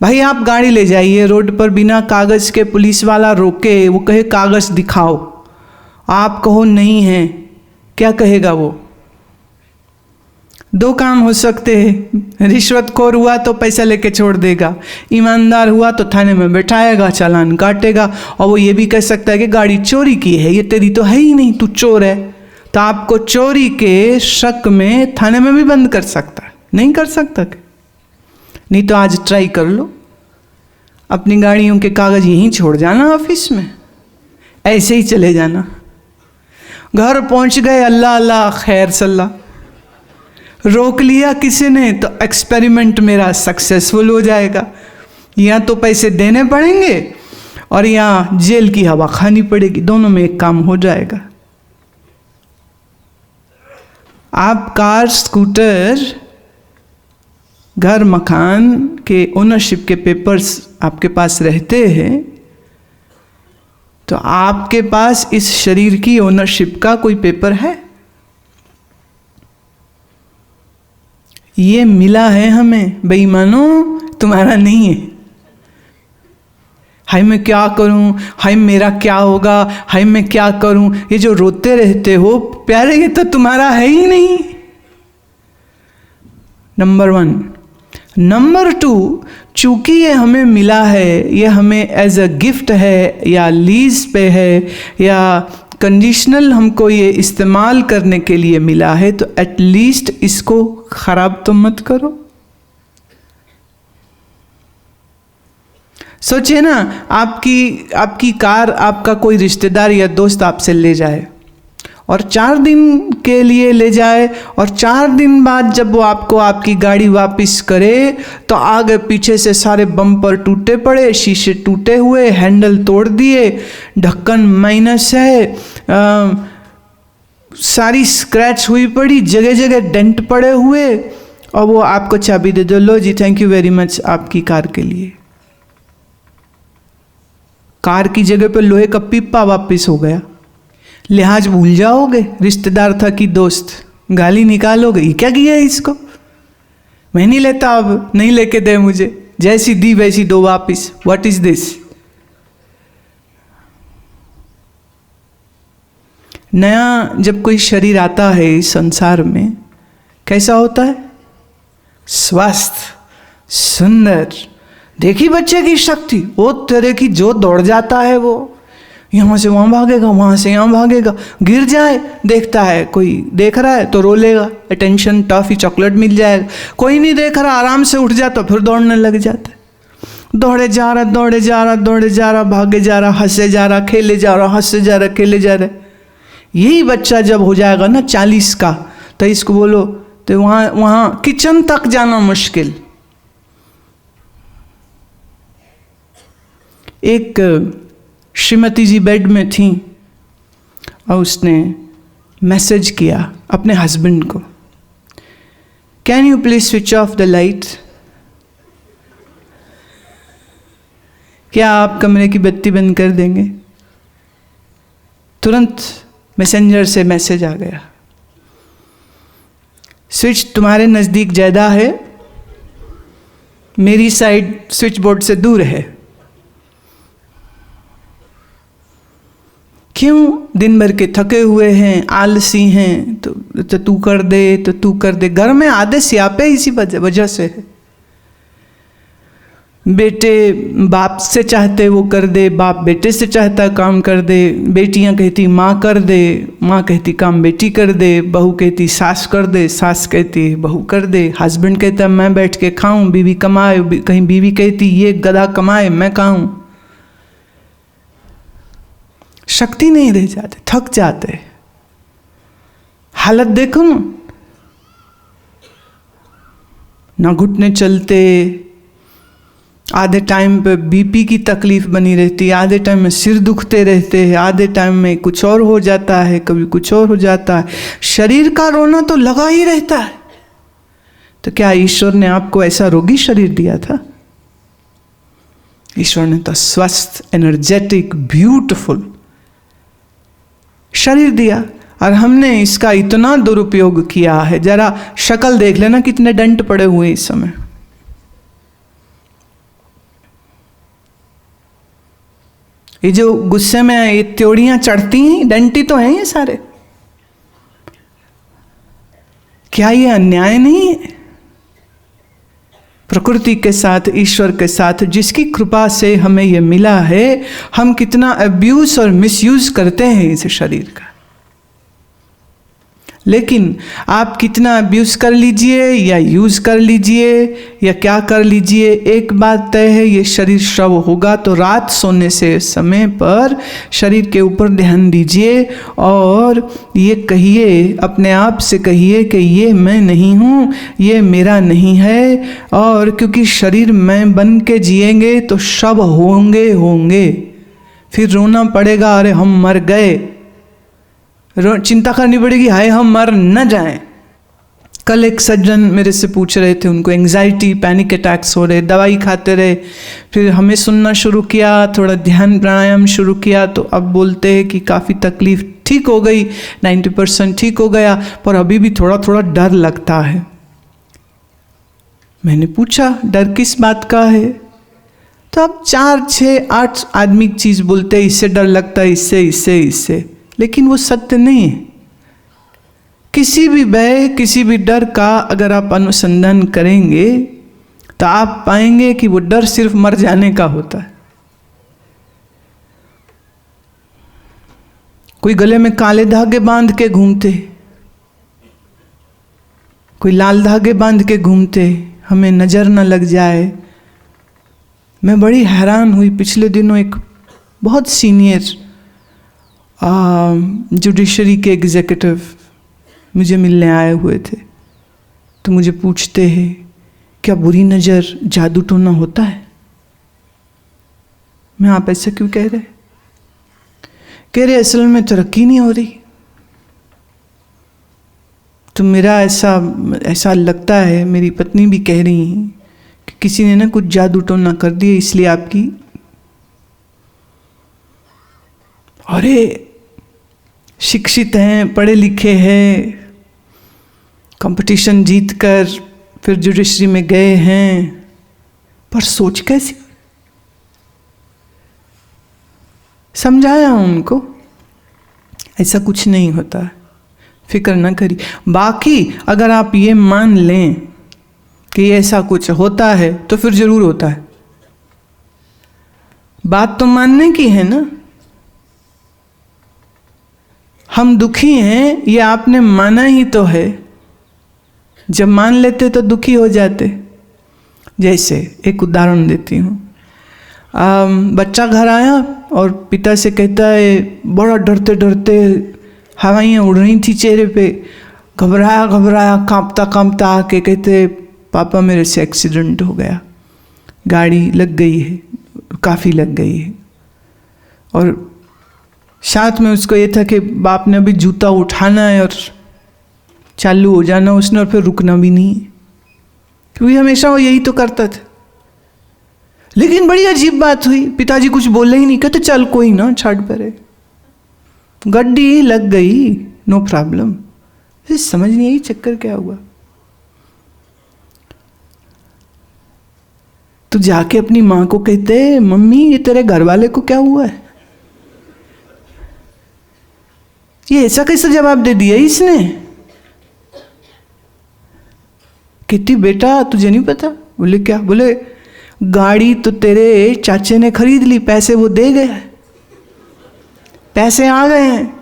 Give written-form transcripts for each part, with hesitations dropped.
भाई आप गाड़ी ले जाइए रोड पर बिना कागज़ के, पुलिस वाला रोके, वो कहे कागज़ दिखाओ, आप कहो नहीं है, क्या कहेगा वो? दो काम हो सकते हैं, रिश्वतखोर हुआ तो पैसा लेके छोड़ देगा, ईमानदार हुआ तो थाने में बैठाएगा, चालान काटेगा, और वो ये भी कह सकता है कि गाड़ी चोरी की है, ये तेरी तो है ही नहीं, तू चोर है। तो आपको चोरी के शक में थाने में भी बंद कर सकता है, नहीं कर सकता क्या? नहीं तो आज ट्राई कर लो, अपनी गाड़ियों के कागज़ यहीं छोड़ जाना ऑफिस में, ऐसे ही चले जाना। घर पहुंच गए, अल्लाह अल्लाह खैर सल्ला, रोक लिया किसी ने तो एक्सपेरिमेंट मेरा सक्सेसफुल हो जाएगा। या तो पैसे देने पड़ेंगे और या जेल की हवा खानी पड़ेगी, दोनों में एक काम हो जाएगा। आप कार, स्कूटर, घर, मकान के ओनरशिप के पेपर्स आपके पास रहते हैं, तो आपके पास इस शरीर की ओनरशिप का कोई पेपर है? ये मिला है हमें, बेईमानो तुम्हारा नहीं है। हाय मैं क्या करूं, हाय मेरा क्या होगा, हाय मैं क्या करूं, ये जो रोते रहते हो प्यारे, ये तो तुम्हारा है ही नहीं। नंबर 1। नंबर 2, चूंकि ये हमें मिला है, ये हमें एज अ गिफ्ट है या लीज पे है या कंडीशनल हमको ये इस्तेमाल करने के लिए मिला है, तो एटलीस्ट इसको खराब तो मत करो। सोचिए ना, आपकी कार आपका कोई रिश्तेदार या दोस्त आपसे ले जाए और 4 दिन के लिए ले जाए, और 4 दिन बाद जब वो आपको आपकी गाड़ी वापस करे तो आगे पीछे से सारे बम्पर टूटे पड़े, शीशे टूटे हुए, हैंडल तोड़ दिए, ढक्कन माइनस है, सारी स्क्रैच हुई पड़ी, जगह जगह डेंट पड़े हुए, और वो आपको चाबी दे दो, लो जी थैंक यू वेरी मच आपकी कार के लिए। कार की जगह पे लोहे का पीपा वापस हो गया। लिहाज भूल जाओगे, रिश्तेदार था कि दोस्त, गाली निकालोगे, ये क्या किया है इसको, मैं नहीं लेता, अब नहीं लेके दे मुझे, जैसी दी वैसी दो वापस, व्हाट इज दिस। नया जब कोई शरीर आता है इस संसार में, कैसा होता है? स्वस्थ, सुंदर। देखी बच्चे की शक्ति, वो तरह की जो दौड़ जाता है, वो यहाँ से वहाँ भागेगा, वहाँ से यहाँ भागेगा, गिर जाए, देखता है कोई देख रहा है तो रो लेगा, अटेंशन, टॉफी, चॉकलेट मिल जाएगा, कोई नहीं देख रहा आराम से उठ जाता, फिर दौड़ने लग जाता है। दौड़े जा रहा, दौड़े जा रहा, दौड़े जा रहा, भागे जा रहा, हंसे जा रहा, खेले जा रहा, हंसे जा रहा, खेले जा रहा। यही बच्चा जब हो जाएगा ना 40 का, तो इसको बोलो तो वहाँ किचन तक जाना मुश्किल। एक श्रीमती जी बेड में थी और उसने मैसेज किया अपने हस्बैंड को, can you please switch off the light. क्या आप कमरे की बत्ती बंद कर देंगे? तुरंत मैसेंजर से मैसेज आ गया, स्विच तुम्हारे नज़दीक ज़्यादा है, मेरी साइड स्विच बोर्ड से दूर है। क्यों? दिन भर के थके हुए हैं, आलसी हैं, तो तू कर दे, तो तू कर दे। घर में आधे स्यापे इसी वजह से है। बेटे बाप से चाहते वो कर दे, बाप बेटे से चाहता काम कर दे, बेटियां कहती माँ कर दे, माँ कहती काम बेटी कर दे, बहू कहती सास कर दे, सास कहती बहू कर दे, हस्बैंड कहता मैं बैठ के खाऊं, बीवी कमाए, कहीं बीवी कहती ये गधा कमाए मैं खाऊं। शक्ति नहीं रह जाते, थक जाते। हालत देखो ना घुटने चलते, आधे टाइम पे बीपी की तकलीफ बनी रहती है, आधे टाइम में सिर दुखते रहते हैं, आधे टाइम में कुछ और हो जाता है, कभी कुछ और हो जाता है। शरीर का रोना तो लगा ही रहता है। तो क्या ईश्वर ने आपको ऐसा रोगी शरीर दिया था? ईश्वर ने तो स्वस्थ, एनर्जेटिक, ब्यूटीफुल शरीर दिया, और हमने इसका इतना दुरुपयोग किया है। जरा शक्ल देख लेना, कितने डंट पड़े हुए इस समय। ये जो गुस्से में ये त्योड़ियां चढ़ती हैं, डंटी तो हैं ये सारे। क्या ये अन्याय नहीं है? प्रकृति के साथ, ईश्वर के साथ जिसकी कृपा से हमें ये मिला है, हम कितना अब्यूज और मिसयूज करते हैं इस शरीर का। लेकिन आप कितना अब्यूज कर लीजिए या यूज कर लीजिए या क्या कर लीजिए, एक बात तय है, ये शरीर शव होगा। तो रात सोने से समय पर शरीर के ऊपर ध्यान दीजिए और ये कहिए, अपने आप से कहिए कि ये मैं नहीं हूँ, ये मेरा नहीं है। और क्योंकि शरीर मैं बन के जिएंगे तो शव होंगे, फिर रोना पड़ेगा, अरे हम मर गए, चिंता करनी पड़ेगी, हाय हम मर न जाएं। कल एक सज्जन मेरे से पूछ रहे थे, उनको एंग्जाइटी, पैनिक अटैक्स हो रहे, दवाई खाते रहे, फिर हमें सुनना शुरू किया, थोड़ा ध्यान प्राणायाम शुरू किया, तो अब बोलते हैं कि काफ़ी तकलीफ ठीक हो गई, 90% ठीक हो गया, पर अभी भी थोड़ा थोड़ा डर लगता है। मैंने पूछा डर किस बात का है? तो अब 4, 6, 8 आदमी चीज़ बोलते हैं, इससे डर लगता है, इससे, लेकिन वो सत्य नहीं है। किसी भी भय, किसी भी डर का अगर आप अनुसंधान करेंगे तो आप पाएंगे कि वो डर सिर्फ मर जाने का होता है। कोई गले में काले धागे बांध के घूमते, कोई लाल धागे बांध के घूमते, हमें नजर न लग जाए। मैं बड़ी हैरान हुई, पिछले दिनों एक बहुत सीनियर जुडिशरी के एग्जीक्यूटिव मुझे मिलने आए हुए थे, तो मुझे पूछते हैं क्या बुरी नज़र जादू टोना होता है? मैं आप ऐसा क्यों कह रहे? कह रहे असल में तरक्की नहीं हो रही। तो मेरा ऐसा लगता है, मेरी पत्नी भी कह रही हैं कि किसी ने ना कुछ जादू टोना कर दिया, इसलिए आपकी। अरे शिक्षित हैं, पढ़े लिखे हैं, कंपटीशन जीत कर फिर जुडिशरी में गए हैं, पर सोच कैसी? समझाया उनको ऐसा कुछ नहीं होता, फिक्र ना करिए। बाकी अगर आप ये मान लें कि ऐसा कुछ होता है तो फिर जरूर होता है। बात तो मानने की है ना। हम दुखी हैं ये आपने माना ही तो है, जब मान लेते तो दुखी हो जाते। जैसे एक उदाहरण देती हूँ, बच्चा घर आया और पिता से कहता है, बड़ा डरते डरते, हवाइयाँ उड़ रही थी चेहरे पे, घबराया कांपता आके कहते, पापा मेरे से एक्सीडेंट हो गया, गाड़ी लग गई है, काफ़ी लग गई है। और साथ में उसको ये था कि बाप ने अभी जूता उठाना है और चालू हो जाना उसने, और फिर रुकना भी नहीं, क्योंकि हमेशा वो यही तो करता था। लेकिन बड़ी अजीब बात हुई, पिताजी कुछ बोले ही नहीं, कहते चल कोई ना, छाड़ परे, गड्डी लग गई, नो प्रॉब्लम। समझ नहीं आई चक्कर क्या हुआ। तो जाके अपनी माँ को कहते, मम्मी ये तेरे घर वाले को क्या हुआ है? ये ऐसा कैसे जवाब दे दिया इसने? कहती बेटा तुझे नहीं पता। बोले क्या? बोले गाड़ी तो तेरे चाचे ने खरीद ली, पैसे वो दे गए, पैसे आ गए हैं,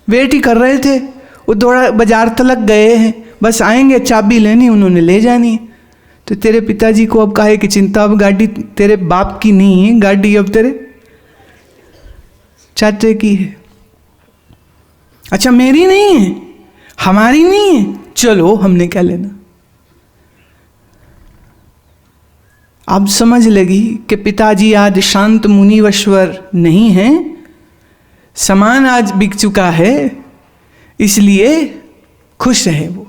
वेट ही कर रहे थे, वो थोड़ा बाजार तलक गए हैं, बस आएंगे, चाबी लेनी उन्होंने ले जानी। तो तेरे पिताजी को अब काहे की चिंता, अब गाड़ी तेरे बाप की नहीं है, गाड़ी अब तेरे चाचे की है। अच्छा मेरी नहीं है, हमारी नहीं है, चलो हमने क्या लेना। अब समझ लगी कि पिताजी आज शांत मुनिवश्वर नहीं हैं, सामान आज बिक चुका है, इसलिए खुश रहे वो।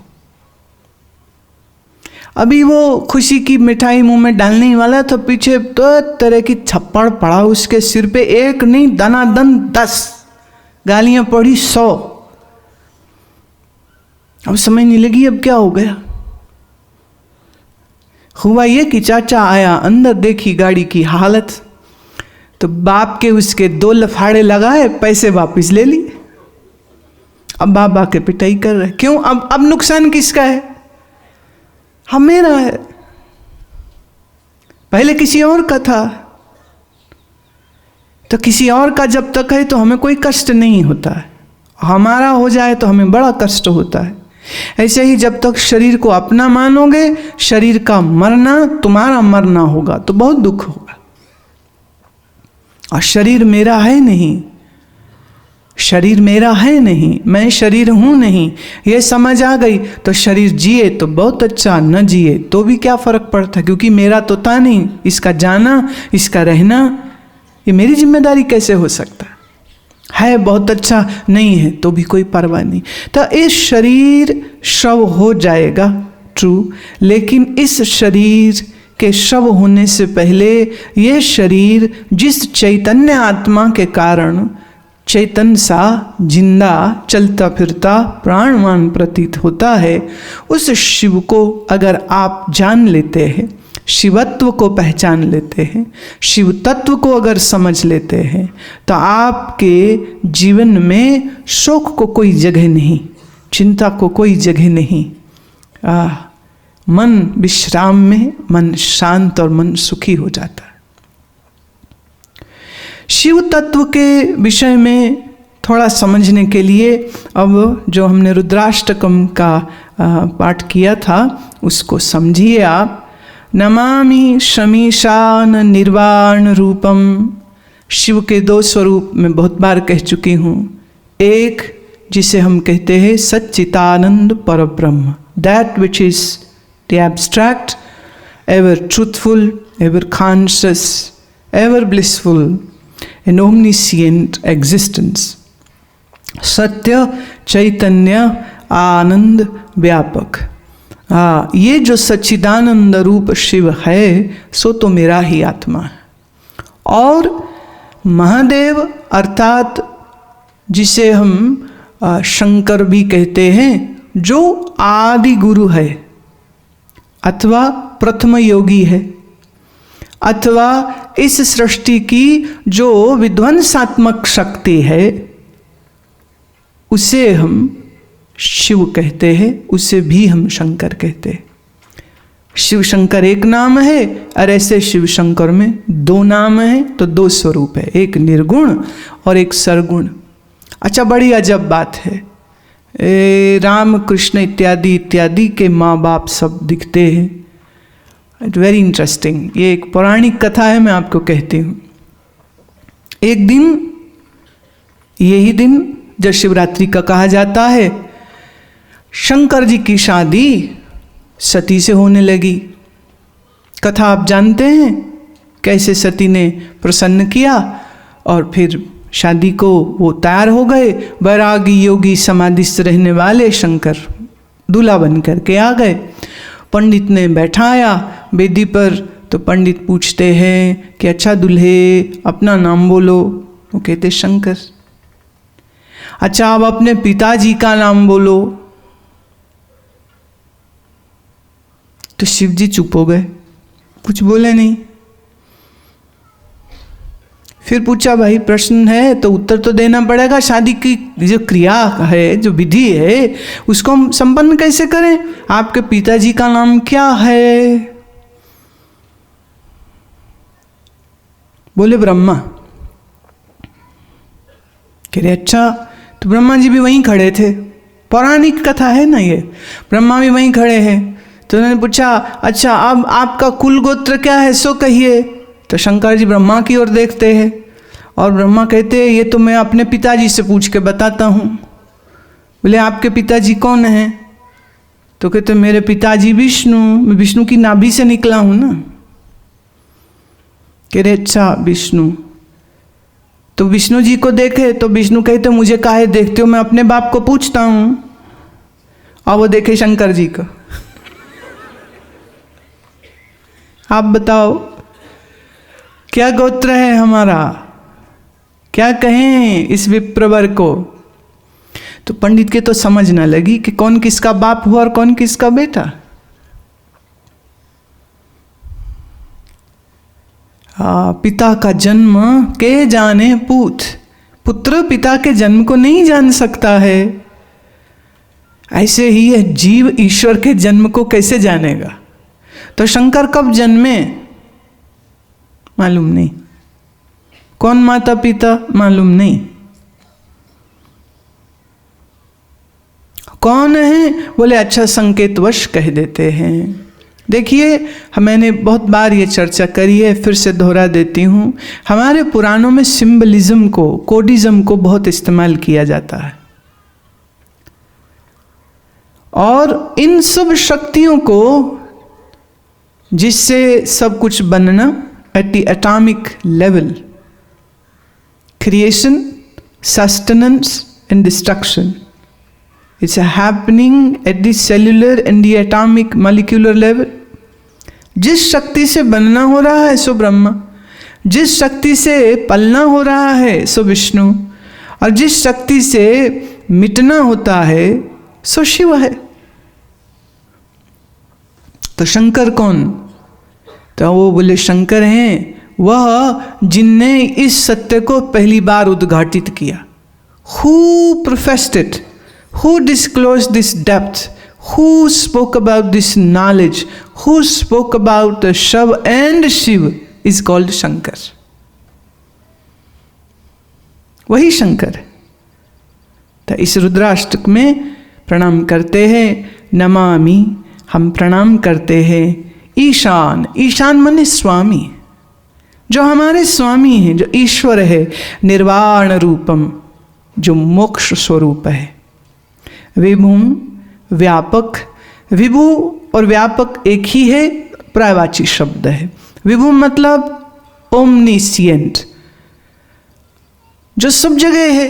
अभी वो खुशी की मिठाई मुंह में डालने ही वाला था, पीछे तो तरह की थप्पड़ पड़ा उसके सिर पे, एक नहीं दनादन 10 गालियां पड़ी 100। अब समझ नहीं लगी अब क्या हो गया। हुआ ये कि चाचा आया, अंदर देखी गाड़ी की हालत, तो बाप के उसके 2 लफाड़े लगाए, पैसे वापस ले लिए। अब बाबा के पिटाई कर रहे, क्यों? अब नुकसान किसका है? हम, मेरा है। पहले किसी और का था, तो किसी और का जब तक है तो हमें कोई कष्ट नहीं होता है, हमारा हो जाए तो हमें बड़ा कष्ट होता है। ऐसे ही जब तक शरीर को अपना मानोगे, शरीर का मरना तुम्हारा मरना होगा तो बहुत दुख होगा। और शरीर मेरा है नहीं, शरीर मेरा है नहीं, मैं शरीर हूं नहीं, ये समझ आ गई तो शरीर जिए तो बहुत अच्छा, न जिए तो भी क्या फर्क पड़ता, क्योंकि मेरा तो था नहीं। इसका जाना, इसका रहना, ये मेरी जिम्मेदारी कैसे हो सकता है? बहुत अच्छा, नहीं है तो भी कोई परवाह नहीं। तो इस शरीर शव हो जाएगा, ट्रू, लेकिन इस शरीर के शव होने से पहले ये शरीर जिस चैतन्य आत्मा के कारण चैतन्य सा जिंदा चलता फिरता प्राणवान प्रतीत होता है, उस शिव को अगर आप जान लेते हैं, शिवत्व को पहचान लेते हैं, शिव तत्व को अगर समझ लेते हैं, तो आपके जीवन में शोक को कोई जगह नहीं, चिंता को कोई जगह नहीं। मन विश्राम में, मन शांत और मन सुखी हो जाता है। शिव तत्व के विषय में थोड़ा समझने के लिए अब जो हमने रुद्राष्टकम का पाठ किया था उसको समझिए आप। नमामि शमीशान निर्वाण रूपम। शिव के 2 स्वरूप मैं बहुत बार कह चुकी हूँ। एक जिसे हम कहते हैं सच्चिदानंद परब्रह्म, that which is the abstract, ever truthful, ever conscious, ever blissful and omniscient existence. सत्य, चैतन्य, आनंद, व्यापक। ये जो सच्चिदानंद रूप शिव है सो तो मेरा ही आत्मा है। और महादेव अर्थात जिसे हम शंकर भी कहते हैं, जो आदि गुरु है अथवा प्रथम योगी है, अथवा इस सृष्टि की जो विध्वंसात्मक शक्ति है, उसे हम शिव कहते हैं, उसे भी हम शंकर कहते हैं। शिव शंकर एक नाम है, और ऐसे शिव शंकर में 2 नाम हैं तो 2 स्वरूप है, एक निर्गुण और एक सरगुण। अच्छा, बड़ी अजब बात है, राम कृष्ण इत्यादि इत्यादि के माँ बाप सब दिखते हैं। It very interesting. ये एक पौराणिक कथा है, मैं आपको कहती हूँ। एक दिन, यही दिन जब शिवरात्रि का कहा जाता है, शंकर जी की शादी सती से होने लगी। कथा आप जानते हैं, कैसे सती ने प्रसन्न किया और फिर शादी को वो तैयार हो गए। वैरागी योगी समाधिस्थ रहने वाले शंकर दूल्हा बन करके आ गए। पंडित ने बैठाया वेदी पर, तो पंडित पूछते हैं कि अच्छा दूल्हे अपना नाम बोलो। वो कहते शंकर। अच्छा, अब अपने पिताजी का नाम बोलो। तो शिव जी चुप हो गए, कुछ बोले नहीं। फिर पूछा, भाई प्रश्न है तो उत्तर तो देना पड़ेगा। शादी की जो क्रिया है, जो विधि है, उसको हम संपन्न कैसे करें? आपके पिताजी का नाम क्या है? बोले ब्रह्मा। कह रहे अच्छा, तो ब्रह्मा जी भी वहीं खड़े थे। पौराणिक कथा है ना ये, ब्रह्मा भी वहीं खड़े हैं। तो उन्होंने पूछा, अच्छा अब आपका कुल गोत्र क्या है सो कहिए। तो शंकर जी ब्रह्मा की ओर देखते हैं और ब्रह्मा कहते हैं, ये तो मैं अपने पिताजी से पूछ के बताता हूँ। बोले आपके पिताजी कौन हैं? तो कहते मेरे पिताजी विष्णु, मैं विष्णु की नाभि से निकला हूँ ना। कह रहे अच्छा विष्णु। तो विष्णु जी को देखे तो विष्णु कहते मुझे काहे देखते हो, मैं अपने बाप को पूछता हूँ। और वो देखे शंकर जी को। आप बताओ क्या गोत्र है हमारा, क्या कहें इस विप्रवर को? तो पंडित के तो समझ ना लगी कि कौन किसका बाप हुआ और कौन किसका बेटा। पिता का जन्म के जाने पूत, पुत्र पिता के जन्म को नहीं जान सकता है, ऐसे ही यह जीव ईश्वर के जन्म को कैसे जानेगा। तो शंकर कब जन्मे मालूम नहीं, कौन माता पिता मालूम नहीं, कौन है बोले अच्छा संकेतवश कह देते हैं। देखिए मैंने बहुत बार ये चर्चा करी है, फिर से दोहरा देती हूँ। हमारे पुराणों में सिंबलिज्म को, कोडिज्म को बहुत इस्तेमाल किया जाता है, और इन सब शक्तियों को जिससे सब कुछ बनना at the atomic level, creation, sustenance and destruction, it's happening at the cellular and the atomic molecular level। जिस शक्ति से बनना हो रहा है सो ब्रह्मा, जिस शक्ति से पलना हो रहा है सो विष्णु, और जिस शक्ति से मिटना होता है सो शिव है। तो शंकर कौन? तो वो बोले शंकर हैं वह जिनने इस सत्य को पहली बार उद्घाटित किया। Who professed it? Who disclosed this depth? Who spoke about this knowledge? Who spoke about the Shav and Shiv is called Shankar। वही शंकर। तो इस रुद्राष्टक में प्रणाम करते हैं, नमामि, हम प्रणाम करते हैं ईशान। ईशान माने स्वामी, जो हमारे स्वामी हैं, जो ईश्वर है, निर्वाण रूपम, जो मोक्ष स्वरूप है, विभुम, व्यापक। विभु और व्यापक एक ही है, पर्यायवाची शब्द है। विभु मतलब ओमनिसिएंट, जो सब जगह है,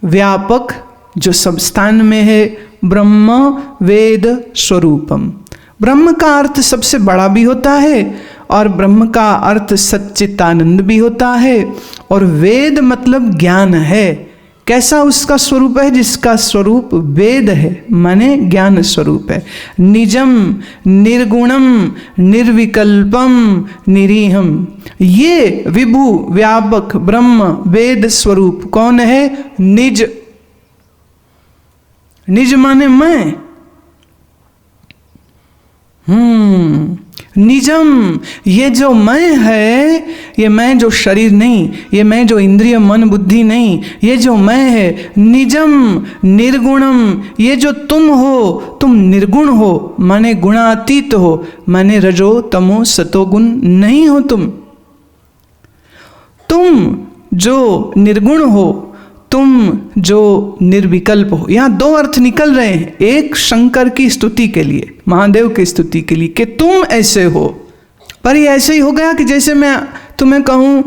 व्यापक जो सब स्थान में है, ब्रह्म वेद स्वरूपम। ब्रह्म का अर्थ सबसे बड़ा भी होता है, और ब्रह्म का अर्थ सच्चिदानंद भी होता है, और वेद मतलब ज्ञान है। कैसा उसका स्वरूप है? जिसका स्वरूप वेद है, माने ज्ञान स्वरूप है। निजम, निर्गुणम, निर्विकल्पम, निरीहम, ये विभु व्यापक ब्रह्म वेद स्वरूप कौन है? निज। निज माने मैं। निजम, ये जो मैं है, ये मैं जो शरीर नहीं, ये मैं जो इंद्रिय मन बुद्धि नहीं, ये जो मैं है निजम निर्गुणम, ये जो तुम हो, तुम निर्गुण हो, माने गुणातीत हो, माने रजो तमो सतोगुण नहीं हो। तुम जो निर्गुण हो, तुम जो निर्विकल्प हो। यहाँ दो अर्थ निकल रहे हैं, एक शंकर की स्तुति के लिए, महादेव की स्तुति के लिए कि तुम ऐसे हो। पर ये ऐसे ही हो गया कि जैसे मैं तुम्हें कहूँ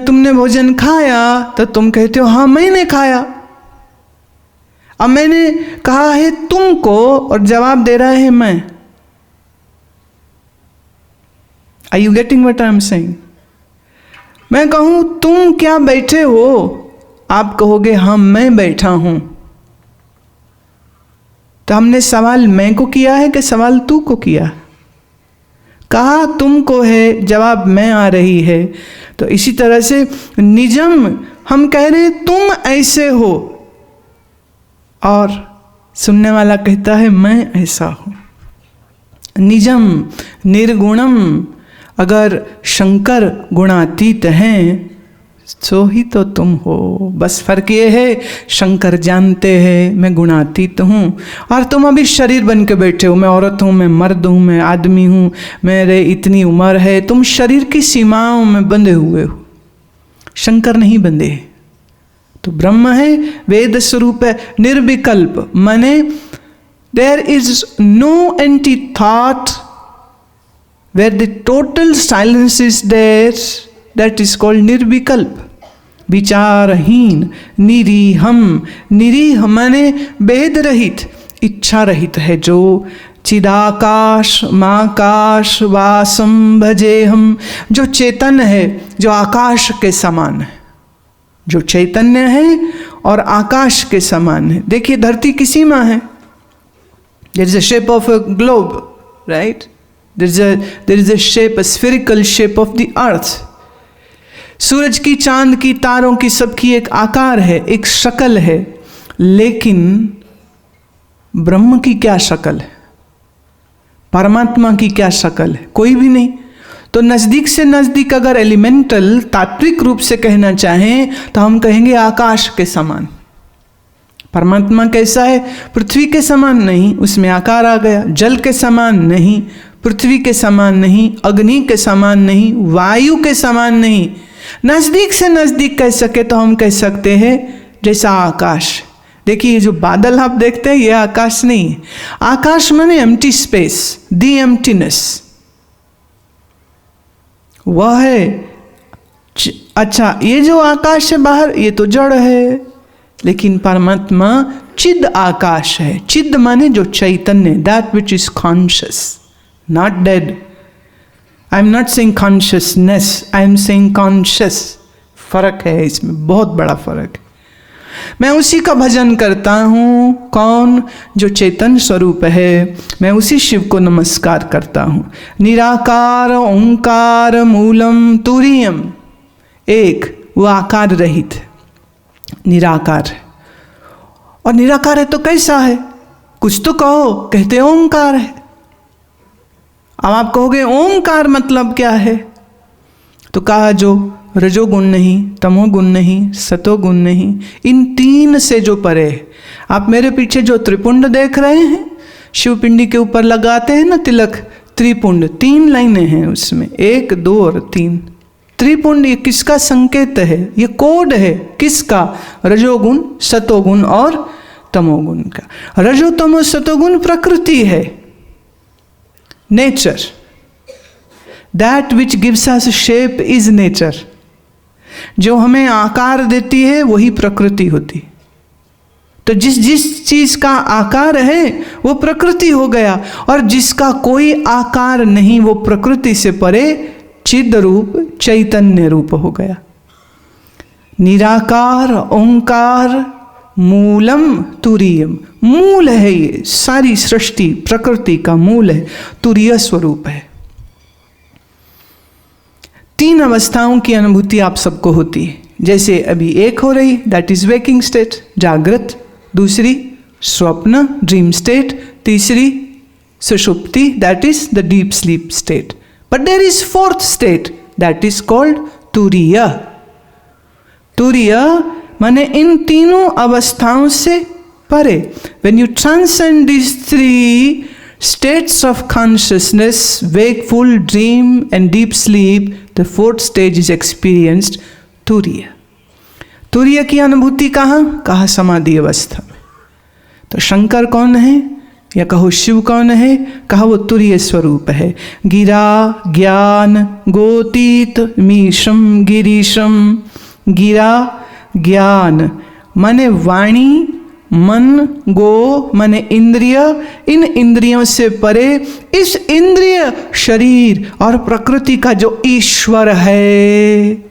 तुमने भोजन खाया, तो तुम कहते हो हाँ मैंने खाया। अब मैंने कहा है तुमको, और जवाब दे रहा है मैं। Are you getting what I am saying? मैं कहूँ तुम क्या बैठे हो, आप कहोगे हाँ मैं बैठा हूं। तो हमने सवाल मैं को किया है कि सवाल तू को किया? कहा तुमको है, जवाब मैं आ रही है। तो इसी तरह से निजम, हम कह रहे तुम ऐसे हो, और सुनने वाला कहता है मैं ऐसा हूं। निजम निर्गुणम, अगर शंकर गुणातीत हैं सो ही तो तुम हो। बस फर्क ये है, शंकर जानते हैं मैं गुणातीत हूँ, और तुम अभी शरीर बन के बैठे हो। मैं औरत हूँ, मैं मर्द हूँ, मैं आदमी हूँ, मेरे इतनी उम्र है। तुम शरीर की सीमाओं में बंधे हुए हो, शंकर नहीं बंधे। तो ब्रह्म है, वेद स्वरूप है, निर्विकल्प, माने there is no anti thought where the total silence is there, that is called निर्विकल्प। विचारहीन, निरीहम, निरीह माने भेद रहित, इच्छा रहित है, जो चिदाकाश माकाश वासम भजेहम, जो चेतन है, जो आकाश के समान है, जो चैतन्य है और आकाश के समान है। देखिए धरती की सीमा है, there is a shape of a globe, right? There is a shape, a spherical shape of the earth. सूरज की, चांद की, तारों की, सबकी एक आकार है, एक शक्ल है, लेकिन ब्रह्म की क्या शक्ल है, परमात्मा की क्या शक्ल है? कोई भी नहीं। तो नजदीक से नजदीक अगर एलिमेंटल तात्विक रूप से कहना चाहें तो हम कहेंगे आकाश के समान। परमात्मा कैसा है? पृथ्वी के समान नहीं, उसमें आकार आ गया। जल के समान नहीं, पृथ्वी के समान नहीं, अग्नि के समान नहीं, वायु के समान नहीं। नजदीक से नजदीक कह सके तो हम कह सकते हैं जैसा आकाश। देखिए ये जो बादल आप देखते हैं ये आकाश नहीं है। आकाश माने एम्प्टी स्पेस, दी एम्प्टीनेस, वह है। अच्छा, ये जो आकाश है बाहर, ये तो जड़ है, लेकिन परमात्मा चिद आकाश है। चिद माने जो चैतन्य, that which is conscious, not dead. I am not saying consciousness, I am saying conscious. फर्क है इसमें, बहुत बड़ा फर्क है। मैं उसी का भजन करता हूँ, कौन? जो चेतन स्वरूप है। मैं उसी शिव को नमस्कार करता हूँ। निराकार ओंकार मूलम तुरीयम, एक, वो आकार रहित निराकार है। और निराकार है तो कैसा है? कुछ तो कहो, कहते ओंकार है। अब आप कहोगे ओंकार मतलब क्या है? तो कहा जो रजोगुण नहीं, तमोगुण नहीं, सतोगुण नहीं, इन तीन से जो परे है। आप मेरे पीछे जो त्रिपुंड देख रहे हैं, शिवपिंडी के ऊपर लगाते हैं ना तिलक, त्रिपुंड, 3 लाइनें हैं उसमें, 1, 2 और 3। त्रिपुंड ये किसका संकेत है? ये कोड है। किसका? रजोगुण, सतोगुण और तमोगुण का। रजो तमो सतोगुण प्रकृति है, nature. That which gives us shape is nature. जो हमें आकार देती है वही प्रकृति होती। तो जिस चीज का आकार है वो प्रकृति हो गया, और जिसका कोई आकार नहीं वो प्रकृति से परे चिद रूप, चैतन्य रूप हो गया। निराकार ओंकार मूलम तुरीयम, मूल है। ये सारी सृष्टि प्रकृति का मूल है, तुरीय स्वरूप है। 3 अवस्थाओं की अनुभूति आप सबको होती है। जैसे अभी एक हो रही, दैट इज वेकिंग स्टेट, जागृत। दूसरी स्वप्न, ड्रीम स्टेट। तीसरी सुषुप्ति, that is the deep sleep state. But there is 4th state, that is called तुरीय। तुरीय माने इन तीनों अवस्थाओं से परे। When you transcend this 3 states of consciousness, wakeful, dream and deep sleep, the 4th stage is experienced, तुरीय। तुरीय की अनुभूति कहाँ? कहा समाधि अवस्था में। तो शंकर कौन है, या कहो शिव कौन है? कहा वो तुरीय स्वरूप है। गिरा ज्ञान गोतीत मीशम गिरीशम। गिरा ज्ञान माने वाणी, मन, गो माने इंद्रिय, इन इंद्रियों से परे इस इंद्रिय शरीर और प्रकृति का जो ईश्वर है।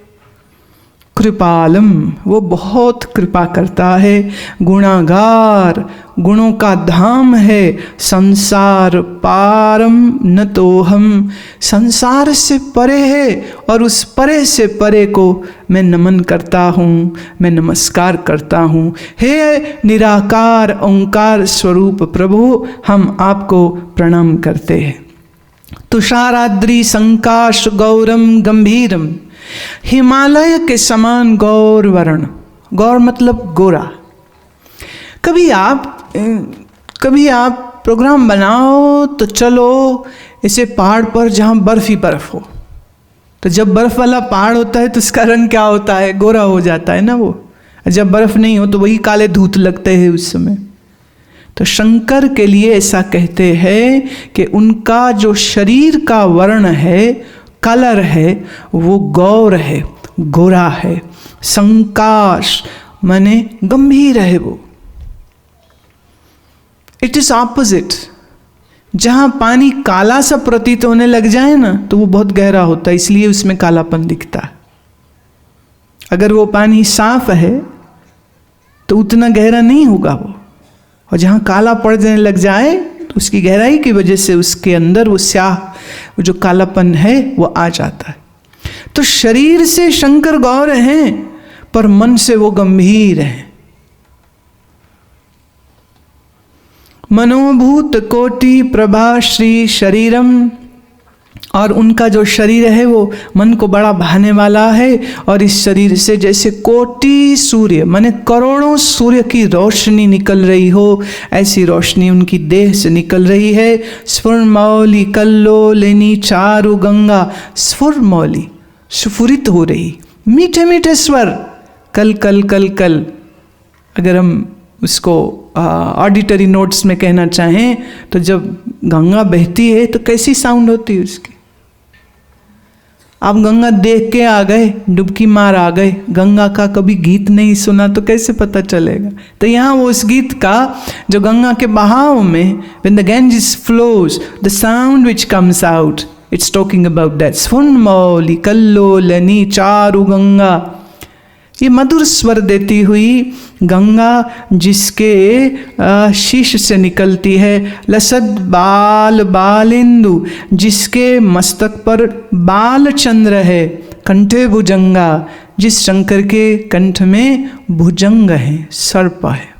कृपालम, वो बहुत कृपा करता है। गुणागार, गुणों का धाम है। संसार पारम न तो हम, संसार से परे है और उस परे से परे को मैं नमन करता हूँ, मैं नमस्कार करता हूँ। हे निराकार ओंकार स्वरूप प्रभु, हम आपको प्रणाम करते हैं। तुषाराद्रि संकाश गौरम गंभीरम, हिमालय के समान गौर वर्ण। गौर मतलब गोरा। कभी आप प्रोग्राम बनाओ तो चलो ऐसे पहाड़ पर जहाँ बर्फ ही बर्फ हो। तो जब बर्फ वाला पहाड़ होता है तो उसका रंग क्या होता है? गोरा हो जाता है ना वो। जब बर्फ नहीं हो तो वही काले धूत लगते हैं उस समय। तो शंकर के लिए ऐसा कहते हैं कि उनका जो शरीर का वर्ण है, कलर है, वो गौर है, गोरा है। संकाश माने गंभीर है वो। It is opposite. जहां पानी काला सा प्रतीत होने लग जाए ना तो वो बहुत गहरा होता है, इसलिए उसमें कालापन दिखता है। अगर वो पानी साफ है तो उतना गहरा नहीं होगा वो, और जहां काला पड़ जाने लग जाए तो उसकी गहराई की वजह से उसके अंदर वो स्याह जो कालापन है वो आ जाता है। तो शरीर से शंकर गौर हैं, पर मन से वो गंभीर हैं। मनोभूत कोटि प्रभा श्री शरीरम, और उनका जो शरीर है वो मन को बड़ा भाने वाला है। और इस शरीर से जैसे कोटि सूर्य माने करोड़ों सूर्य की रोशनी निकल रही हो, ऐसी रोशनी उनकी देह से निकल रही है। स्फुरमौली कल्लोलिनी चारु गंगा, स्फुरमौली स्फुरित हो रही, मीठे मीठे स्वर, कल कल कल कल। अगर हम उसको ऑडिटरी नोट्स में कहना चाहें तो जब गंगा बहती है तो कैसी साउंड होती है उसकी। आप गंगा देख के आ गए, डुबकी मार आ गए, गंगा का कभी गीत नहीं सुना तो कैसे पता चलेगा। तो यहाँ वो उस गीत का जो गंगा के बहाव में, when the Ganges flows, the sound which comes out, it's talking about that. स्फुरमौली कल्लोलिनी चारु गंगा, ये मधुर स्वर देती हुई गंगा जिसके शीश से निकलती है। लसद बाल बालेंदु, जिसके मस्तक पर बाल चंद्र है। कंठे भुजंगा, जिस शंकर के कंठ में भुजंग है, सर्प है।